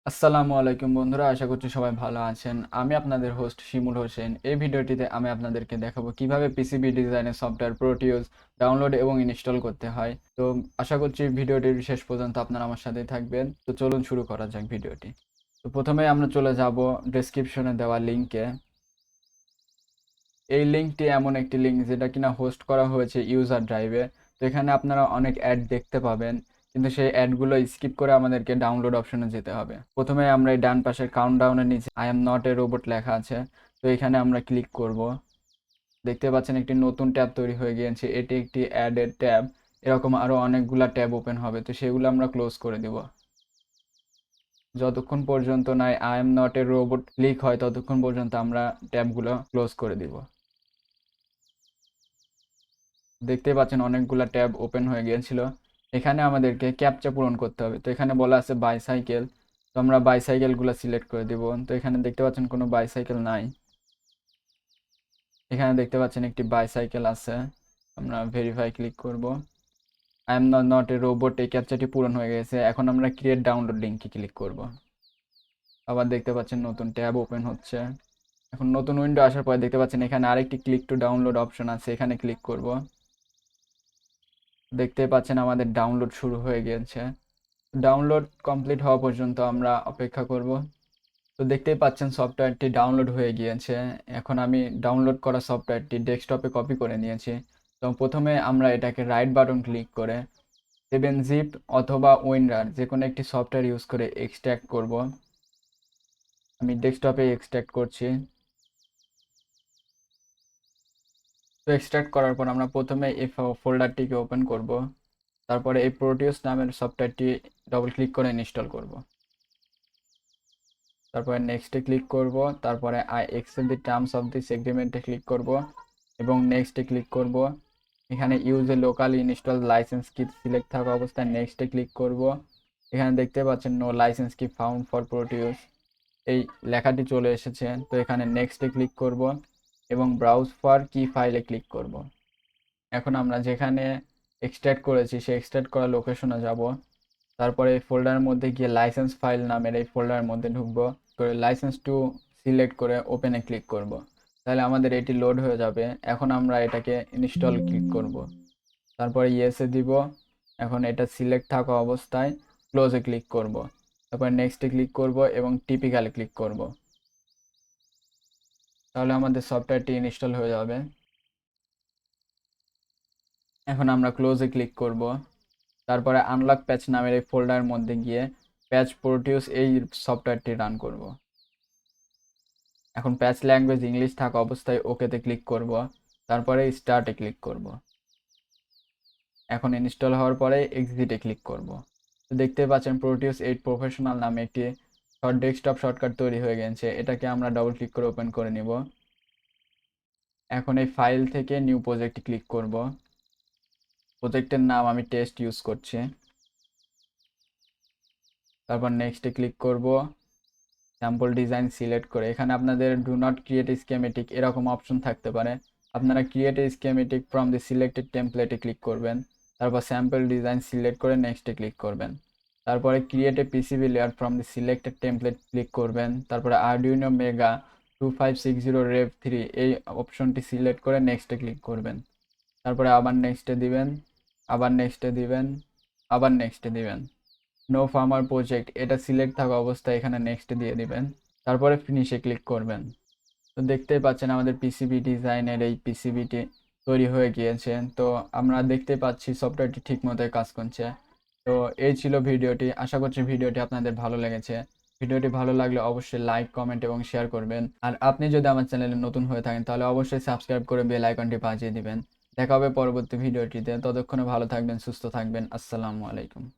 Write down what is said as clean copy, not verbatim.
আসসালামু আলাইকুম বন্ধুরা, আশা করছি সবাই ভালো আছেন। আমি আপনাদের হোস্ট শিমুল হোসেন। এই ভিডিওটিতে আমি আপনাদেরকে দেখাবো কিভাবে পিসিবি ডিজাইনের সফটওয়্যার প্রোটিউস ডাউনলোড এবং ইনস্টল করতে হয়। তো আশা করছি ভিডিওটির শেষ পর্যন্ত আপনারা আমার সাথেই থাকবেন। তো চলুন শুরু করা যাক ভিডিওটি। তো প্রথমে আমরা চলে যাব ডেসক্রিপশনে দেওয়া লিঙ্কে। এই লিঙ্কটি এমন একটি লিঙ্ক যেটা কিনা হোস্ট করা হয়েছে ইউজার ড্রাইভে। তো এখানে আপনারা অনেক অ্যাড দেখতে পাবেন, কিন্তু সেই অ্যাডগুলো স্কিপ করে আমাদেরকে ডাউনলোড অপশনে যেতে হবে। প্রথমে আমরা এই ডান পাশের কাউন্টডাউনের নিচে I am not a robot লেখা আছে, তো এখানে আমরা ক্লিক করব। দেখতে পাচ্ছেন একটি নতুন ট্যাব তৈরি হয়ে গিয়েছে, এটি একটি অ্যাডের ট্যাব। এরকম আরও অনেকগুলা ট্যাব ওপেন হবে, তো সেগুলো আমরা ক্লোজ করে দিব। যতক্ষণ পর্যন্ত না I am not a robot click হয় ততক্ষণ পর্যন্ত আমরা ট্যাবগুলো ক্লোজ করে দিব। দেখতে পাচ্ছেন অনেকগুলা ট্যাব ওপেন হয়ে গিয়েছিল। এখানে আমাদেরকে ক্যাপচা পূরণ করতে হবে। তো এখানে বলা আছে বাইসাইকেল, তো আমরা বাইসাইকেলগুলো সিলেক্ট করে দিব। তো এখানে দেখতে পাচ্ছেন কোনো বাইসাইকেল নাই। এখানে দেখতে পাচ্ছেন একটি বাইসাইকেল আছে, আমরা ভেরিফাই ক্লিক করব। I am not a robot, এই ক্যাপচাটি পূরণ হয়ে গেছে। এখন আমরা ক্রিয়েট ডাউনলোড লিঙ্কে ক্লিক করব। আবার দেখতে পাচ্ছেন নতুন ট্যাব ওপেন হচ্ছে। এখন নতুন উইন্ডো আসার পরে দেখতে পাচ্ছেন এখানে আরেকটি ক্লিক টু ডাউনলোড অপশন আছে, এখানে ক্লিক করব। দেখতে পাচ্ছেন আমাদের ডাউনলোড শুরু হয়ে গিয়েছে। ডাউনলোড কমপ্লিট হওয়া পর্যন্ত আমরা অপেক্ষা করব। তো দেখতেই পাচ্ছেন সফটওয়্যারটি ডাউনলোড হয়ে গিয়েছে। এখন আমি ডাউনলোড করা সফটওয়্যারটি ডেস্কটপে কপি করে নিয়েছি। তো প্রথমে আমরা এটাকে রাইট বাটন ক্লিক করে 7zip অথবা উইন্ডার যে কোনো একটি সফটওয়্যার ইউজ করে এক্সট্র্যাক্ট করব। আমি ডেস্কটপে এক্সট্র্যাক্ট করছি। তো এক্সট্র্যাক্ট করার পর আমরা প্রথমে এই ফোল্ডারটিকে ওপেন করব। তারপরে এই প্রোটিউস নামের সফটওয়্যারটি ডবল ক্লিক করে ইনস্টল করব। তারপরে নেক্সটে ক্লিক করব। তারপরে I accept the terms of this এগ্রিমেন্টে ক্লিক করব এবং নেক্সটে ক্লিক করব। এখানে use a local install license key select থাকা অবস্থায় নেক্সটে ক্লিক করব। এখানে দেখতে পাচ্ছেন no license key found for Proteus, এই লেখাটি চলে এসেছে। তো এখানে নেক্সটে ক্লিক করব এবং ব্রাউজ ফর কি ফাইলে ক্লিক করব। এখন আমরা যেখানে এক্সট্র্যাক্ট করেছি সেই এক্সট্র্যাক্ট করা লোকেশনে যাব। তারপরে এই ফোল্ডারের মধ্যে গিয়ে লাইসেন্স ফাইল নামের এই ফোল্ডারের মধ্যে ঢুকবো, করে লাইসেন্স টু সিলেক্ট করে ওপেনে ক্লিক করব। তাহলে আমাদের এটি লোড হয়ে যাবে। এখন আমরা এটাকে ইনস্টল ক্লিক করব। তারপরে ইয়েসে দিব। এখন এটা সিলেক্ট থাকা অবস্থায় ক্লোজে ক্লিক করব। তারপর নেক্সটে ক্লিক করব এবং টিপিক্যালে ক্লিক করব। তাহলে আমাদের সফটওয়্যারটি ইনস্টল হয়ে যাবে। এখন আমরা ক্লোজে ক্লিক করব। তারপরে আনলক প্যাচ নামের এই ফোল্ডারের মধ্যে গিয়ে প্যাচ প্রোটিউস এই সফটওয়্যারটি রান করব। এখন প্যাচ ল্যাঙ্গুয়েজ ইংলিশ থাকা অবস্থায় ওকেতে ক্লিক করব। তারপরে স্টার্টে ক্লিক করব। এখন ইনস্টল হওয়ার পরে এক্সিটে ক্লিক করব। তো দেখতে পাচ্ছেন প্রোটিউস 8 প্রফেশনাল নামে একটি ডেস্কটপ শর্টকাট তৈরি হয়ে গেছে। এটাকে আমরা ডবল ক্লিক করে ওপেন করে নিব। এখন এই ফাইল থেকে নিউ প্রজেক্টে ক্লিক করব। প্রজেক্টের নাম আমি টেস্ট ইউজ করছি। তারপর নেক্সটে ক্লিক করব। স্যাম্পল ডিজাইন সিলেক্ট করে এখানে আপনাদের ডু নট ক্রিয়েট স্কেমেটিক এরকম অপশন থাকতে পারে। আপনারা create schematic from the selected টেমপ্লেটে ক্লিক করবেন। তারপর স্যাম্পল ডিজাইন সিলেক্ট করে নেক্সটে ক্লিক করবেন। তারপরে create a PCB layer from the selected template click করবেন। তারপরে আরডুইনো মেগা 2560 রেভ 3 এই অপশনটি সিলেক্ট করে নেক্সটে ক্লিক করবেন। তারপরে আবার নেক্সটে দিবেন, আবার নেক্সটে দিবেন, আবার নেক্সটে দিবেন। নো ফার্মার প্রজেক্ট এটা সিলেক্ট থাকা অবস্থায় এখানে নেক্সট দিয়ে দিবেন। তারপরে ফিনিশে ক্লিক করবেন। তো দেখতেই পাচ্ছেন আমাদের পিসিবি ডিজাইনের এই পিসিবিটি তৈরি হয়ে গিয়েছে। তো আমরা দেখতে পাচ্ছি সফটওয়্যারটি ঠিক মতোই কাজ করছে। তো এই ছিল ভিডিওটি। আশা করছি ভিডিওটি আপনাদের ভালো লেগেছে। ভিডিওটি ভালো লাগলে অবশ্যই লাইক, কমেন্ট এবং শেয়ার করবেন। আর আপনি যদি আমার চ্যানেলে নতুন হয়ে থাকেন তাহলে অবশ্যই সাবস্ক্রাইব করে বেল আইকনটি বাজিয়ে দিবেন। দেখা হবে পরবর্তী ভিডিওটিতে। ততক্ষণে ভালো থাকবেন, সুস্থ থাকবেন। আসসালামু আলাইকুম।